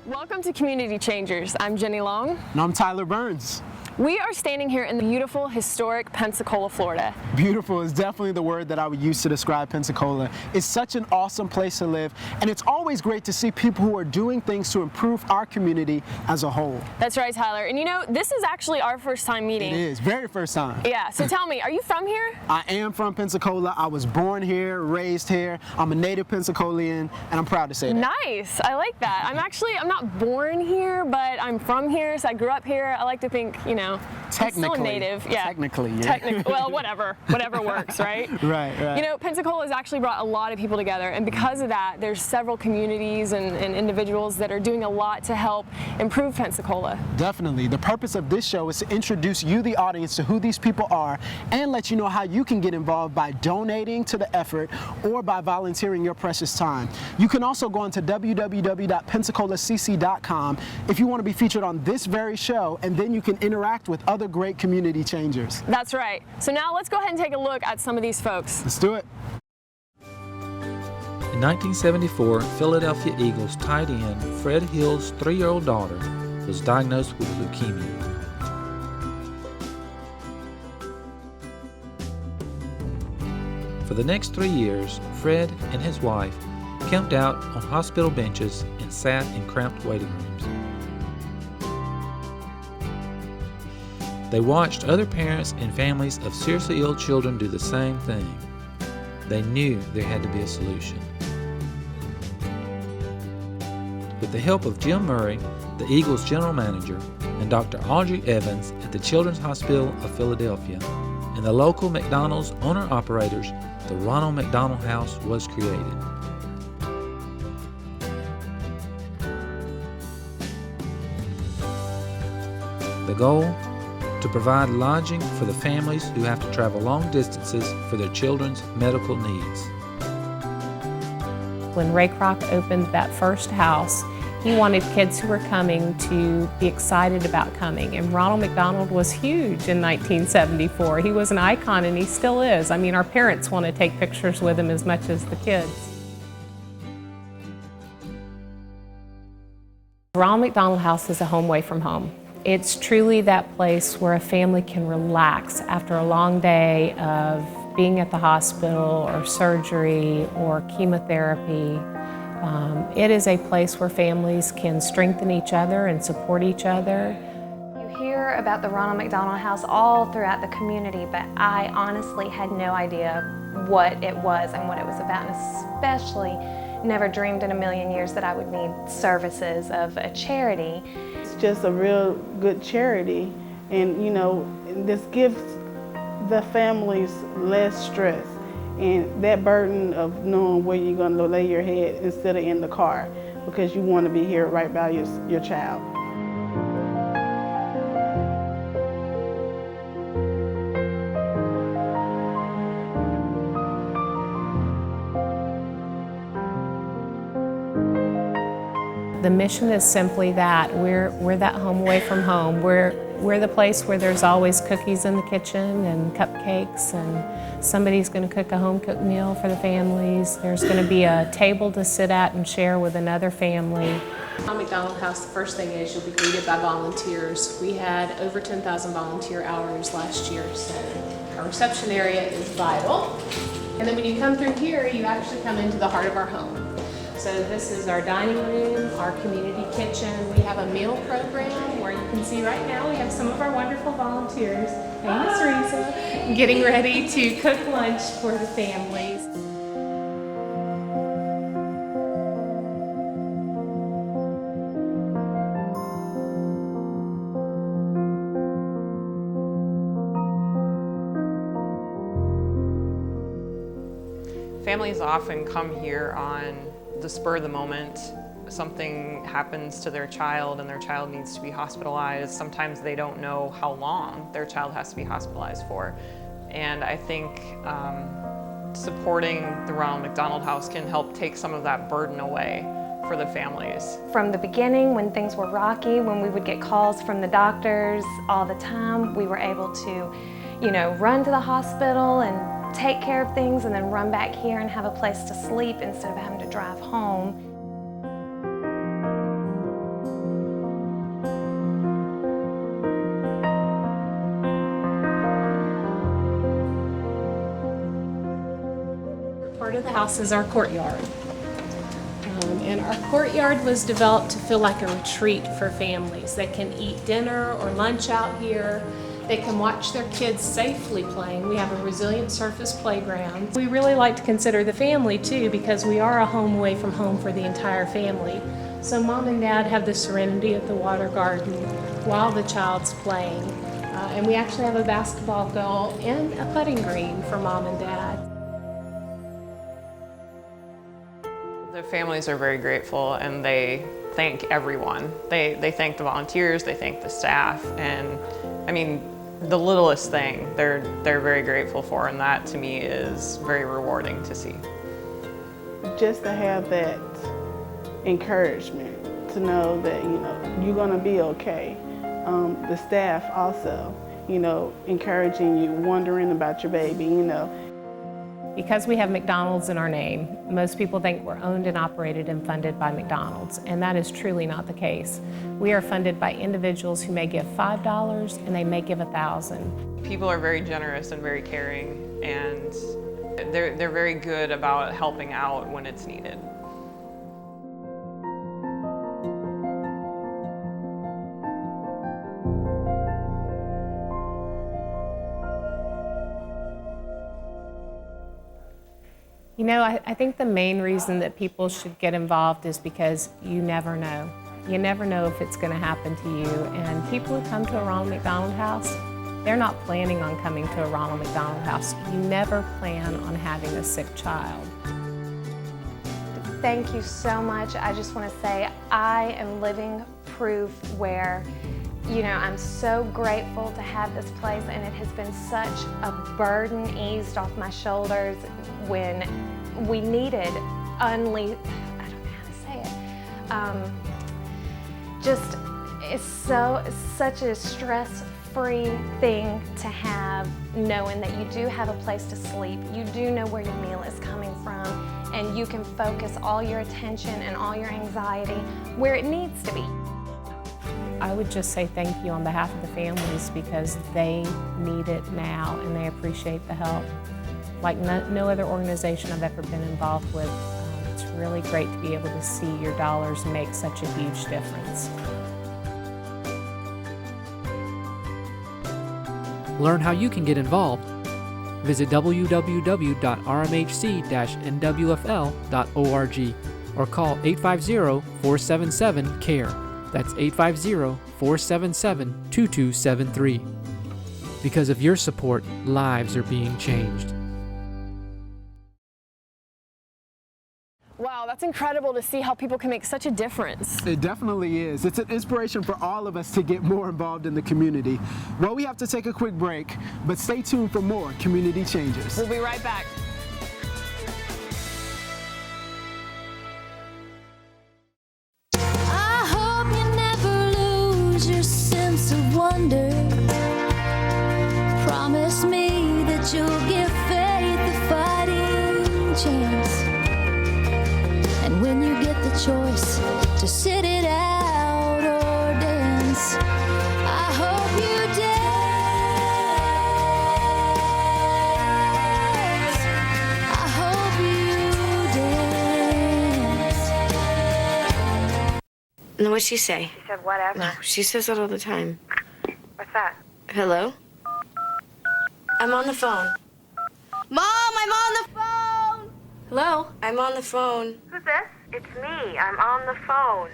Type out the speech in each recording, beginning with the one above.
Welcome to Community Changers. I'm Jenny Long. And I'm Tyler Burns. We are standing here in the beautiful, historic Pensacola, Florida. Beautiful is definitely the word that I would use to describe Pensacola. It's such an awesome place to live, and it's always great to see people who are doing things to improve our community as a whole. That's right, Tyler. And you know, this is actually our first time meeting. It is, very first time. Yeah, so tell me, are you from here? I am from Pensacola. I was born here, raised here. I'm a native Pensacolian, and I'm proud to say that. Nice, I like that. I'm not born here, but I'm from here, so I grew up here. I like to think, you know, Technically. I'm still a native. Yeah. Technically, yeah. Well, whatever works, right? Right. You know, Pensacola has actually brought a lot of people together, and because of that, there's several communities and individuals that are doing a lot to help improve Pensacola. Definitely. The purpose of this show is to introduce you, the audience, to who these people are and let you know how you can get involved by donating to the effort or by volunteering your precious time. You can also go on to www.pensacolacc.com if you want to be featured on this very show, and then you can interact with other great community changers. That's right. So now let's go ahead and take a look at some of these folks. Let's do it. In 1974, Philadelphia Eagles tight end Fred Hill's 3-year-old daughter was diagnosed with leukemia. For the next 3 years, Fred and his wife camped out on hospital benches and sat in cramped waiting rooms. They watched other parents and families of seriously ill children do the same thing. They knew there had to be a solution. With the help of Jim Murray, the Eagles general manager, and Dr. Audrey Evans at the Children's Hospital of Philadelphia, and the local McDonald's owner-operators, the Ronald McDonald House was created. The goal? To provide lodging for the families who have to travel long distances for their children's medical needs. When Ray Kroc opened that first house, he wanted kids who were coming to be excited about coming. And Ronald McDonald was huge in 1974. He was an icon, and he still is. I mean, our parents want to take pictures with him as much as the kids. Ronald McDonald House is a home away from home. It's truly that place where a family can relax after a long day of being at the hospital or surgery or chemotherapy. It is a place where families can strengthen each other and support each other. You hear about the Ronald McDonald House all throughout the community, but I honestly had no idea what it was and what it was about, and especially never dreamed in a million years that I would need services of a charity. It's just a real good charity, and you know, this gives the families less stress and that burden of knowing where you're going to lay your head instead of in the car, because you want to be here right by your child. The mission is simply that. We're that home away from home. We're the place where there's always cookies in the kitchen and cupcakes, and somebody's going to cook a home-cooked meal for the families. There's going to be a table to sit at and share with another family. Ronald McDonald House, the first thing is you'll be greeted by volunteers. We had over 10,000 volunteer hours last year, so our reception area is vital. And then when you come through here, you actually come into the heart of our home. So this is our dining room, our community kitchen. We have a meal program where you can see right now we have some of our wonderful volunteers, hey Miss Risa, getting ready to cook lunch for the families. Families often come here on the spur of the moment. Something happens to their child and their child needs to be hospitalized. Sometimes they don't know how long their child has to be hospitalized for. And I think supporting the Ronald McDonald House can help take some of that burden away for the families. From the beginning, when things were rocky, when we would get calls from the doctors all the time, we were able to, you know, run to the hospital and take care of things and then run back here and have a place to sleep instead of having to drive home. the house is our courtyard. And our courtyard was developed to feel like a retreat for families. They can eat dinner or lunch out here. They can watch their kids safely playing. We have a resilient surface playground. We really like to consider the family too, because we are a home away from home for the entire family. So mom and dad have the serenity of the water garden while the child's playing. And we actually have a basketball goal and a putting green for mom and dad. The families are very grateful and they thank everyone. They thank the volunteers, they thank the staff, and I mean, the littlest thing they're very grateful for, and that to me is very rewarding to see. Just to have that encouragement, to know that, you know, you're gonna be okay. The staff also, you know, encouraging you, wondering about your baby, you know. Because we have McDonald's in our name, most people think we're owned and operated and funded by McDonald's, and that is truly not the case. We are funded by individuals who may give $5 and they may give $1,000. People are very generous and very caring, and they're very good about helping out when it's needed. You know, I think the main reason that people should get involved is because you never know. You never know if it's going to happen to you. And people who come to a Ronald McDonald House, they're not planning on coming to a Ronald McDonald House. You never plan on having a sick child. Thank you so much. I just want to say I am living proof where, you know, I'm so grateful to have this place, and it has been such a burden eased off my shoulders when we needed I don't know how to say it. Just, it's such a stress-free thing to have, knowing that you do have a place to sleep, you do know where your meal is coming from, and you can focus all your attention and all your anxiety where it needs to be. I would just say thank you on behalf of the families, because they need it now and they appreciate the help. Like no other organization I've ever been involved with. It's really great to be able to see your dollars make such a huge difference. Learn how you can get involved. Visit www.rmhc-nwfl.org or call 850-477-CARE. That's 850-477-2273. Because of your support, lives are being changed. Wow, that's incredible to see how people can make such a difference. It definitely is. It's an inspiration for all of us to get more involved in the community. Well, we have to take a quick break, but stay tuned for more Community Changers. We'll be right back. I hope you never lose your sense of wonder. Promise me that you'll give faith a fighting chance. And when you get the choice to sit it out or dance, I hope you dance. I hope you dance. No, what'd she say? She said whatever. No, she says that all the time. What's that? Hello? I'm on the phone. Mom, I'm on the phone! Hello? I'm on the phone. Who's this? It's me. I'm on the phone.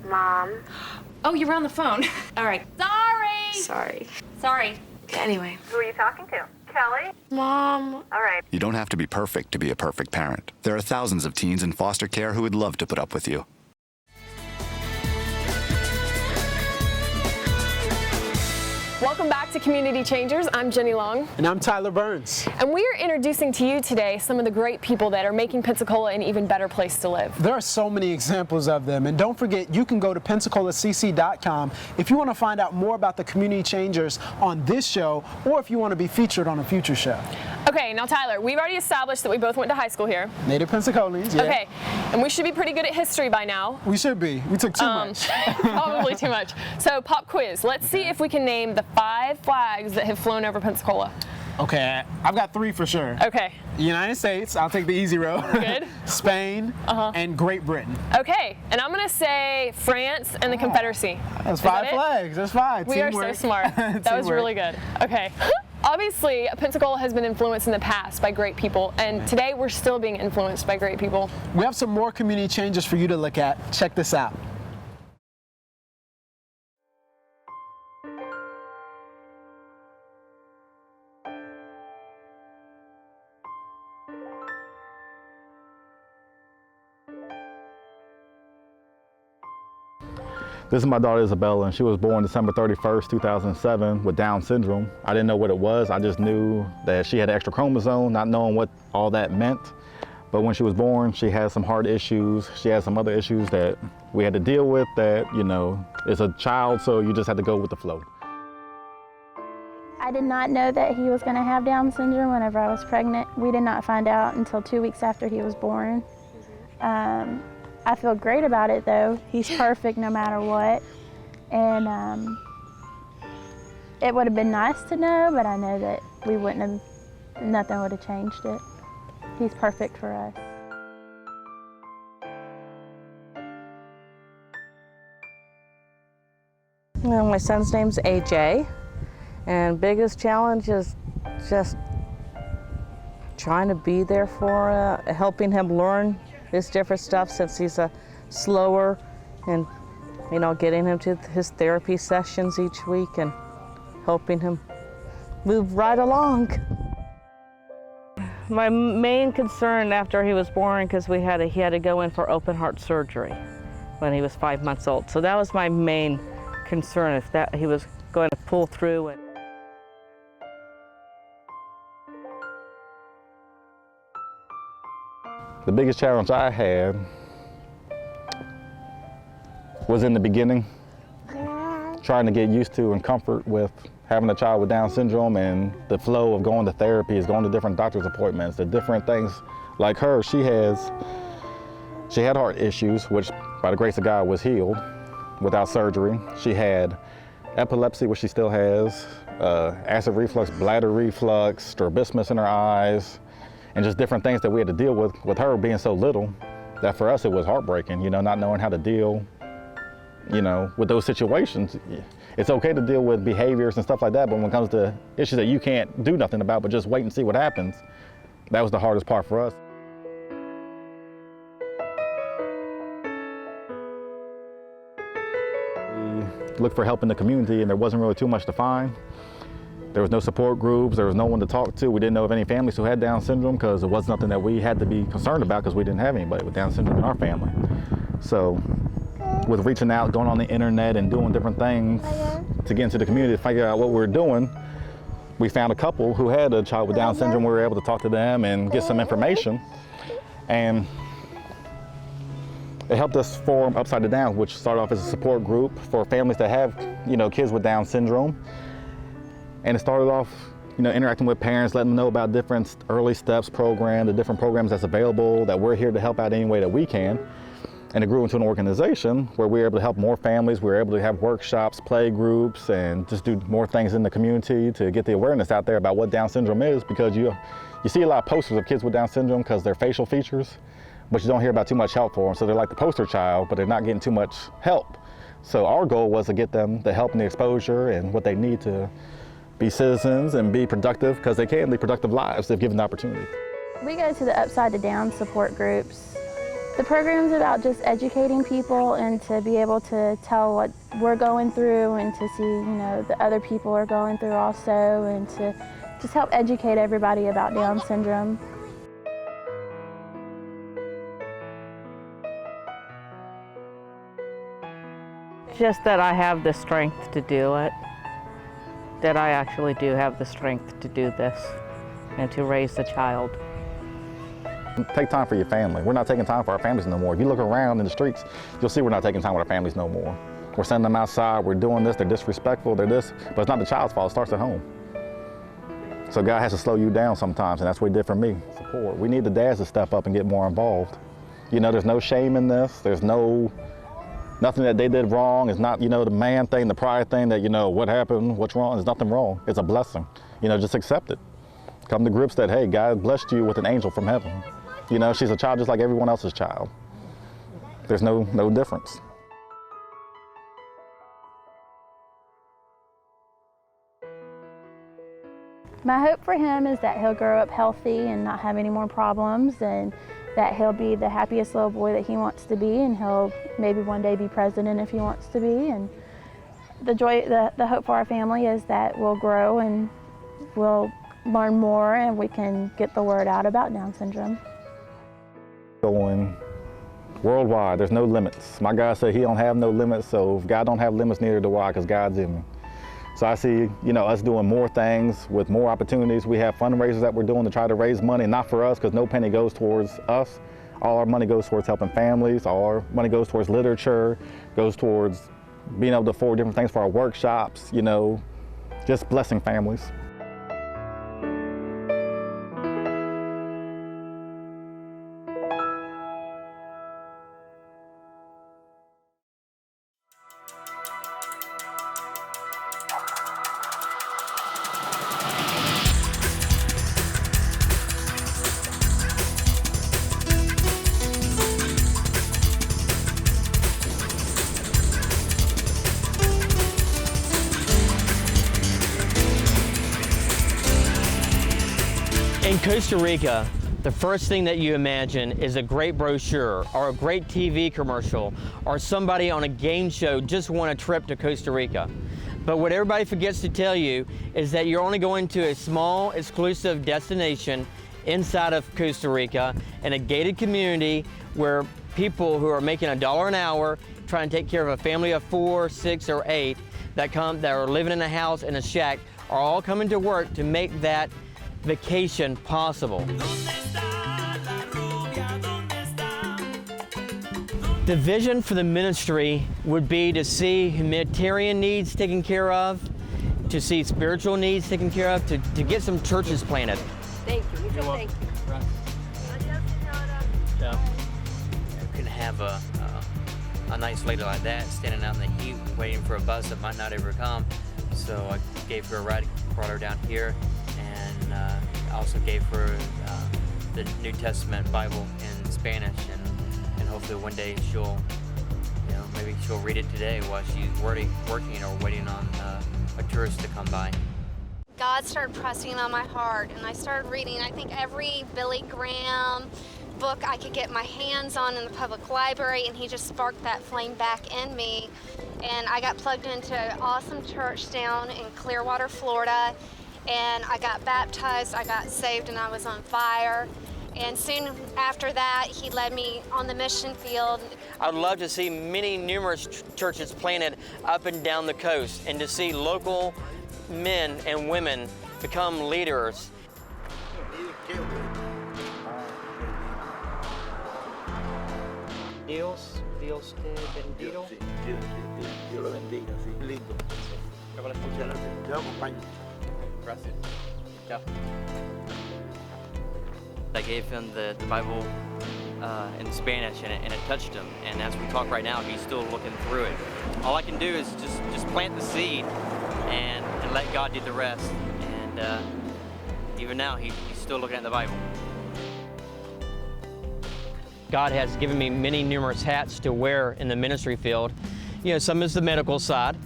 Mom. Oh, you're on the phone. All right. Sorry. Anyway. Who are you talking to? Kelly? Mom. All right. You don't have to be perfect to be a perfect parent. There are thousands of teens in foster care who would love to put up with you. Welcome back to Community Changers. I'm Jenny Long. And I'm Tyler Burns. And we are introducing to you today some of the great people that are making Pensacola an even better place to live. There are so many examples of them. And don't forget, you can go to PensacolaCC.com if you want to find out more about the Community Changers on this show, or if you want to be featured on a future show. Okay, now Tyler, we've already established that we both went to high school here. Native Pensacolians, yeah. Okay, and we should be pretty good at history by now. We should be. We took too much. Probably too much. So pop quiz. Let's see if we can name the 5 flags that have flown over Pensacola. Okay, I've got 3 for sure. Okay. United States, I'll take the easy road. Good. Spain, and Great Britain. Okay, and I'm gonna say France and the Confederacy. That's Is 5 that it? flags, that's 5. We are so Teamwork. smart. That was really good. Okay. Obviously, Pensacola has been influenced in the past by great people, and today we're still being influenced by great people. We have some more community changes for you to look at. Check this out. This is my daughter Isabella, and she was born December 31st, 2007 with Down syndrome. I didn't know what it was. I just knew that she had an extra chromosome, not knowing what all that meant. But when she was born, she had some heart issues. She had some other issues that we had to deal with that, you know, it's a child, so you just had to go with the flow. I did not know that he was going to have Down syndrome whenever I was pregnant. We did not find out until 2 weeks after he was born. I feel great about it though. He's perfect no matter what. And it would have been nice to know, but I know that we wouldn't have, nothing would have changed it. He's perfect for us. Well, my son's name's AJ, and biggest challenge is just trying to be there for helping him learn this different stuff since he's slower, and you know, getting him to his therapy sessions each week and helping him move right along. My main concern after he was born, because he had to go in for open heart surgery when he was 5 months old. So that was my main concern, if that he was going to pull through it. The biggest challenge I had was in the beginning, trying to get used to and comfort with having a child with Down syndrome and the flow of going to therapies, going to different doctor's appointments, the different things. Like her, she had heart issues, which by the grace of God was healed without surgery. She had epilepsy, which she still has, acid reflux, bladder reflux, strabismus in her eyes, and just different things that we had to deal with her being so little, that for us it was heartbreaking, you know, not knowing how to deal, you know, with those situations. It's okay to deal with behaviors and stuff like that, but when it comes to issues that you can't do nothing about, but just wait and see what happens, that was the hardest part for us. We looked for help in the community, and there wasn't really too much to find. There was no support groups, there was no one to talk to. We didn't know of any families who had Down syndrome because it was nothing that we had to be concerned about because we didn't have anybody with Down syndrome in our family. So with reaching out, going on the internet and doing different things to get into the community to figure out what we were doing, we found a couple who had a child with Down syndrome. We were able to talk to them and get some information. And it helped us form Upside Down, which started off as a support group for families that have, you know, kids with Down syndrome. And it started off, you know, interacting with parents, letting them know about different early steps program, the different programs that's available, that we're here to help out any way that we can. And it grew into an organization where we were able to help more families. We were able to have workshops, play groups, and just do more things in the community to get the awareness out there about what Down syndrome is, because you see a lot of posters of kids with Down syndrome because they're facial features, but you don't hear about too much help for them. So they're like the poster child, but they're not getting too much help. So our goal was to get them the help and the exposure and what they need to be citizens and be productive, because they can lead productive lives if given the opportunity. We go to the Upside Down support groups. The program's about just educating people and to be able to tell what we're going through and to see, you know, the other people are going through also, and to just help educate everybody about Down syndrome. Just that I have the strength to do it, that I actually do have the strength to do this and to raise a child. Take time for your family. We're not taking time for our families no more. If you look around in the streets, you'll see we're not taking time with our families no more. We're sending them outside, we're doing this, they're disrespectful, they're this, but it's not the child's fault, it starts at home. So God has to slow you down sometimes, and that's what he did for me. Support. We need the dads to step up and get more involved. You know, there's no shame in this, there's nothing that they did wrong. It's not, you know, the man thing, the pride thing that, you know, what happened, what's wrong, there's nothing wrong. It's a blessing. You know, just accept it. come to grips that, hey, God blessed you with an angel from heaven. You know, she's a child just like everyone else's child. There's no difference. My hope for him is that he'll grow up healthy and not have any more problems, and that he'll be the happiest little boy that he wants to be, and he'll maybe one day be president if he wants to be. And the hope for our family is that we'll grow and we'll learn more and we can get the word out about Down syndrome. Going worldwide, there's no limits. My God said he don't have no limits, so if God don't have limits, neither do I, because God's in me. So I see, you know, us doing more things with more opportunities. We have fundraisers that we're doing to try to raise money, not for us, because no penny goes towards us. All our money goes towards helping families. All our money goes towards literature, goes towards being able to afford different things for our workshops, you know, just blessing families. In Costa Rica, the first thing that you imagine is a great brochure or a great TV commercial or somebody on a game show just won a trip to Costa Rica. But what everybody forgets to tell you is that you're only going to a small, exclusive destination inside of Costa Rica in a gated community where people who are making $1 an hour trying to take care of a family of 4, 6, or 8 that are living in a house in a shack are all coming to work to make that vacation possible. The vision for the ministry would be to see humanitarian needs taken care of, to see spiritual needs taken care of, to get some churches planted. Thank you. We feel thank you. Yeah. You couldn't have a nice lady like that standing out in the heat waiting for a bus that might not ever come. So I gave her a ride, brought her down here, and also gave her the New Testament Bible in Spanish, and hopefully one day she'll, you know, maybe she'll read it today while she's working or waiting on a tourist to come by. God started pressing on my heart, and I started reading, I think, every Billy Graham book I could get my hands on in the public library, and he just sparked that flame back in me. And I got plugged into an awesome church down in Clearwater, Florida, and I got baptized, I got saved, and I was on fire. And soon after that, he led me on the mission field. I would love to see numerous churches planted up and down the coast, and to see local men and women become leaders. Dios te bendiga. Dios lo bendiga, sí. Lindo. Muchas gracias. Te acompaño. Gracias. Chao. I gave him the Bible in Spanish, and it touched him. And as we talk right now, he's still looking through it. All I can do is just plant the seed and let God do the rest. And even now, he's still looking at the Bible. God has given me many numerous hats to wear in the ministry field. You know, some is the medical side,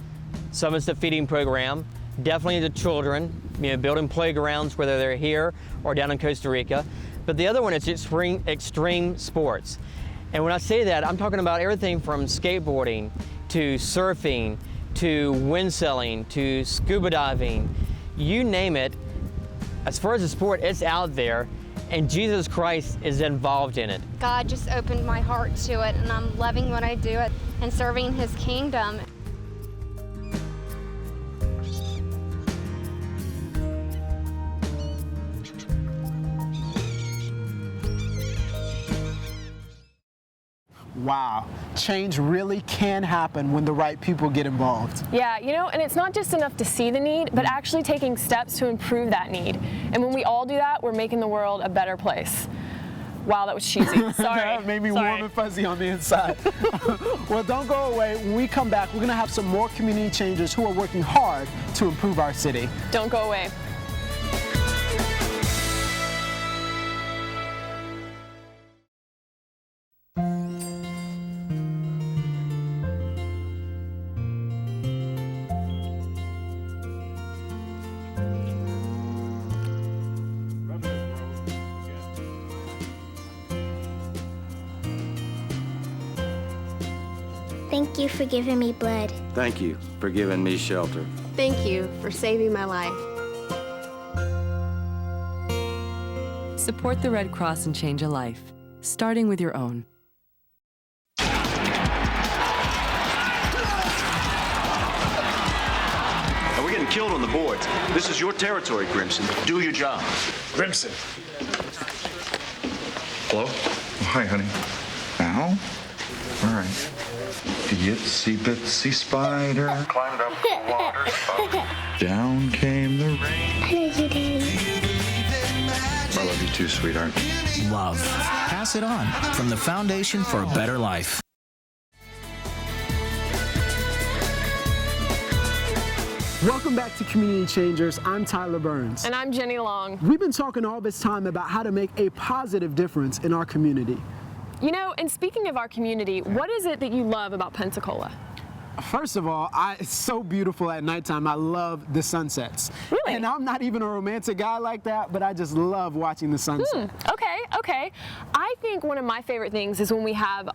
some is the feeding program, definitely the children, you know, building playgrounds, whether they're here or down in Costa Rica. But the other one is extreme sports. And when I say that, I'm talking about everything from skateboarding to surfing to windsailing to scuba diving, you name it. As far as the sport, it's out there, and Jesus Christ is involved in it. God just opened my heart to it, and I'm loving what I do and serving his kingdom. Wow, change really can happen when the right people get involved. Yeah, you know, and it's not just enough to see the need, but actually taking steps to improve that need. And when we all do that, we're making the world a better place. Wow, that was cheesy. Sorry. That made me warm and fuzzy on the inside. Well, don't go away. When we come back, we're going to have some more community changers who are working hard to improve our city. Don't go away. Thank you for giving me blood. Thank you for giving me shelter. Thank you for saving my life. Support the Red Cross and change a life, starting with your own. We're getting killed on the boards. This is your territory, Grimson. Do your job. Grimson. Hello? Oh, hi, honey. Ow. All right. Itsy bitsy spider climbed up the water spout. Down came the rain. I love you, Daddy. I love you too, sweetheart. Love. Pass it on from the Foundation for a Better Life. Welcome back to Community Changers. I'm Tyler Burns. And I'm Jenny Long. We've been talking all this time about how to make a positive difference in our community. You know, and speaking of our community, what is it that you love about Pensacola? First of all, it's so beautiful at nighttime. I love the sunsets. Really? And I'm not even a romantic guy like that, but I just love watching the sunset. Okay. I think one of my favorite things is when we have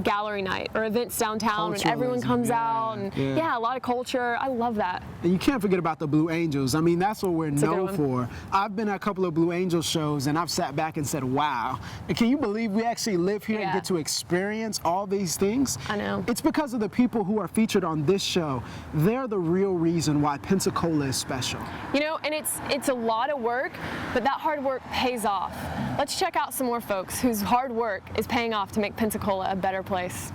gallery night or events downtown and everyone comes out and a lot of culture. I love that. And you can't forget about the Blue Angels. I mean, that's what we're known for. I've been at a couple of Blue Angels shows and I've sat back and said, wow. And can you believe we actually live here and get to experience all these things? I know. It's because of the people who are featured on this show. They're the real reason why Pensacola is special. You know, and it's a lot of work, but that hard work pays off. Let's check out some more folks whose hard work is paying off to make Pensacola a better place.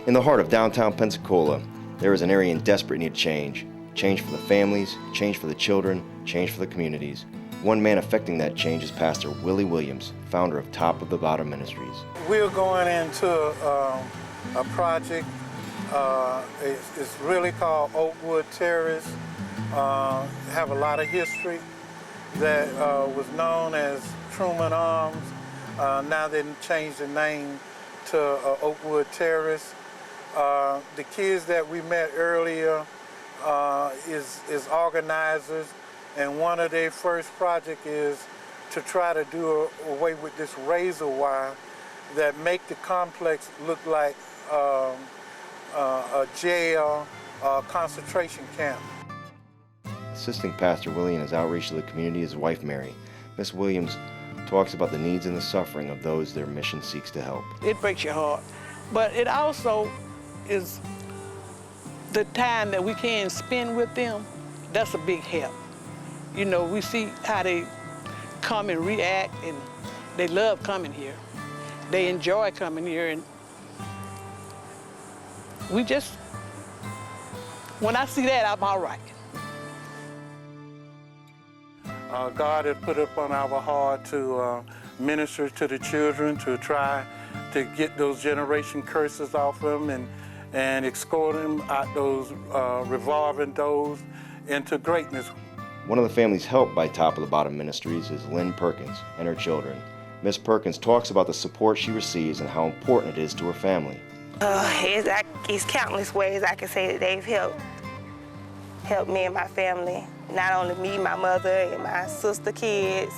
In the heart of downtown Pensacola, there is an area in desperate need of change. Change for the families, change for the children, change for the communities. One man affecting that change is Pastor Willie Williams, founder of Top of the Bottom Ministries. We're going into a project. It's really called Oakwood Terrace. Have a lot of history. That was known as Truman Arms. Now they changed the name to Oakwood Terrace. The kids that we met earlier is organizers, and one of their first project is to try to do away with this razor wire that make the complex look like a jail, concentration camp. Assisting Pastor Willie in his outreach to the community is his wife, Mary. Miss Williams talks about the needs and the suffering of those their mission seeks to help. It breaks your heart, but it also is the time that we can spend with them. That's a big help. You know, we see how they come and react, and they love coming here. They enjoy coming here, and we just, when I see that, I'm all right. God has put up on our heart to minister to the children, to try to get those generation curses off them and escort them out those revolving doors into greatness. One of the families helped by Top of the Bottom Ministries is Lynn Perkins and her children. Miss Perkins talks about the support she receives and how important it is to her family. It's countless ways I can say that they've helped me and my family. Not only me, my mother and my sister kids.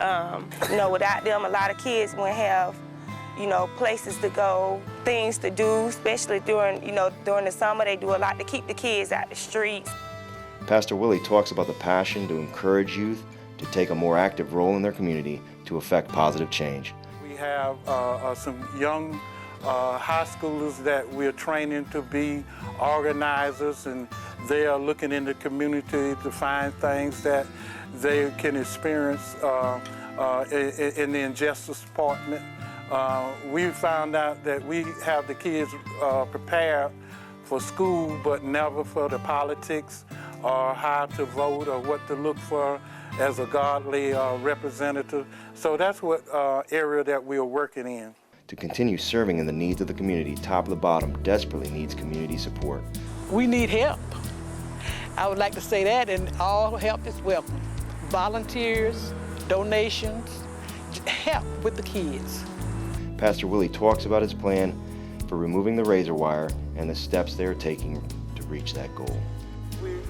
You know, without them, a lot of kids wouldn't have, you know, places to go, things to do, especially during the summer. They do a lot to keep the kids out the streets. Pastor Willie talks about the passion to encourage youth to take a more active role in their community to affect positive change. We have some young high schoolers that we're training to be organizers, and they are looking in the community to find things that they can experience in the injustice department. We found out that we have the kids prepared for school, but never for the politics or how to vote or what to look for as a godly representative. So that's what area that we are working in. To continue serving in the needs of the community, Top of the Bottom desperately needs community support. We need help. I would like to say that, and all help is welcome. Volunteers, donations, help with the kids. Pastor Willie talks about his plan for removing the razor wire and the steps they are taking to reach that goal.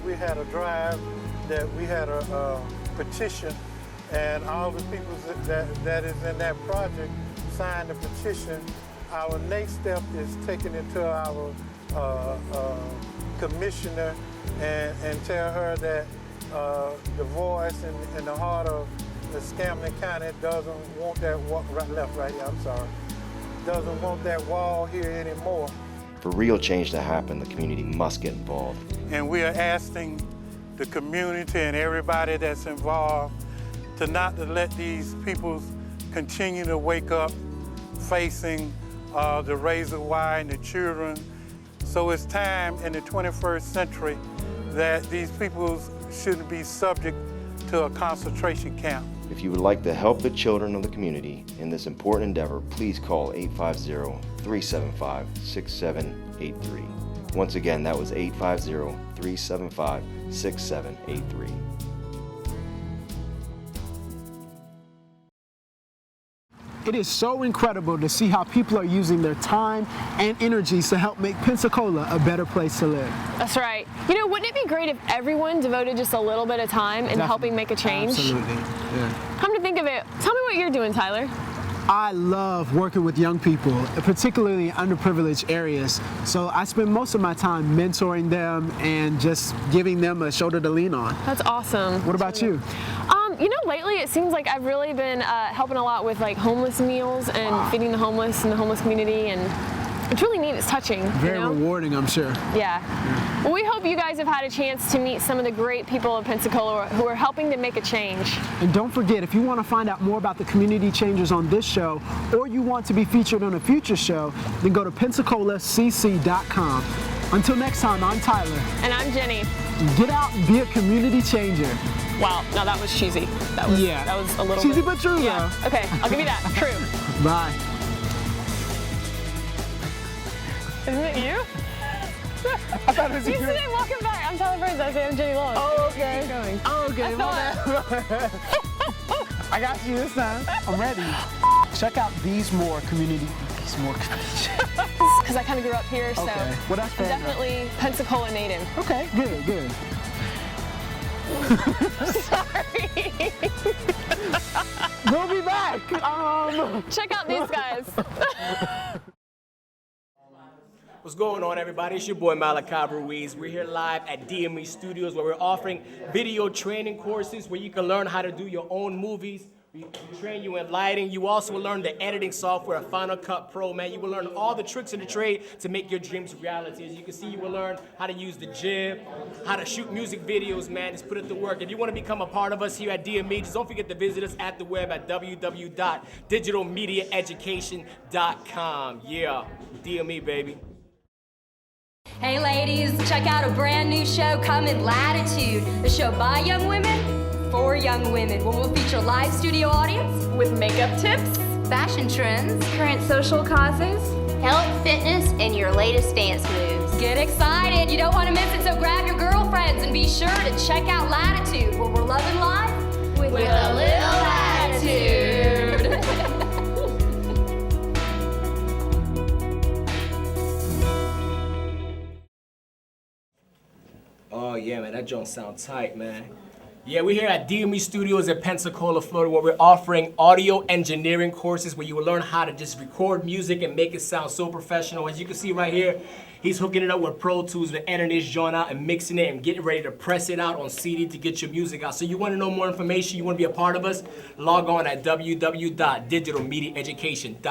We had a drive that we had a petition, and all the people that is in that project sign the petition, our next step is taking it to our commissioner and tell her that the voice in the heart of the Escambia County doesn't want that doesn't want that wall here anymore. For real change to happen, the community must get involved. And we are asking the community and everybody that's involved to not to let these people continue to wake up facing the razor wire and the children. So it's time in the 21st century that these people shouldn't be subject to a concentration camp. If you would like to help the children of the community in this important endeavor, please call 850-375-6783. Once again, that was 850-375-6783. It is so incredible to see how people are using their time and energies to help make Pensacola a better place to live. That's right. You know, wouldn't it be great if everyone devoted just a little bit of time in helping make a change? Absolutely, yeah. Come to think of it, tell me what you're doing, Tyler. I love working with young people, particularly in underprivileged areas. So I spend most of my time mentoring them and just giving them a shoulder to lean on. That's awesome. What about you? You know, lately it seems like I've really been helping a lot with like homeless meals and feeding the homeless in the homeless community, and it's really neat. It's touching. Very rewarding, I'm sure. Yeah. Well, we hope you guys have had a chance to meet some of the great people of Pensacola who are helping to make a change. And don't forget, if you want to find out more about the community changers on this show, or you want to be featured on a future show, then go to PensacolaCC.com. Until next time, I'm Tyler. And I'm Jenny. Get out and be a community changer. Wow, no, that was cheesy. That was a little cheesy bit. but true, yeah. though. Okay, I'll give you that. True. Bye. Isn't it you? I thought it was you. You see me walking by. I'm Tyler Burns. I say I'm Jenny Long. Oh, okay. Keep going. Oh, okay. I got you this time. I'm ready. Check out these more community. Because I kind of grew up here, so okay. Well, that's I'm definitely Pensacola native. Okay, good, good. Sorry. We'll be back. Check out these guys. What's going on, everybody? It's your boy Malachi Ruiz. We're here live at DME Studios, where we're offering video training courses where you can learn how to do your own movies. We train you in lighting. You also will learn the editing software, Final Cut Pro, man. You will learn all the tricks of the trade to make your dreams reality. As you can see, you will learn how to use the jib, how to shoot music videos, man. Just put it to work. If you want to become a part of us here at DME, just don't forget to visit us at the web at www.digitalmediaeducation.com. Yeah, DME, baby. Hey ladies, check out a brand new show coming, Latitude, the show by young women, for young women, where we'll feature live studio audience with makeup tips, fashion trends, current social causes, health, fitness, and your latest dance moves. Get excited, you don't want to miss it, so grab your girlfriends and be sure to check out Latitude, where we're loving life with a little attitude. Oh yeah, man, that joint sound tight, man. Yeah, we're here at DME Studios in Pensacola, Florida, where we're offering audio engineering courses where you will learn how to just record music and make it sound so professional. As you can see right here, he's hooking it up with Pro Tools, the editing this joint out and mixing it and getting ready to press it out on CD to get your music out. So you want to know more information, you want to be a part of us, log on at www.digitalmediaeducation.com.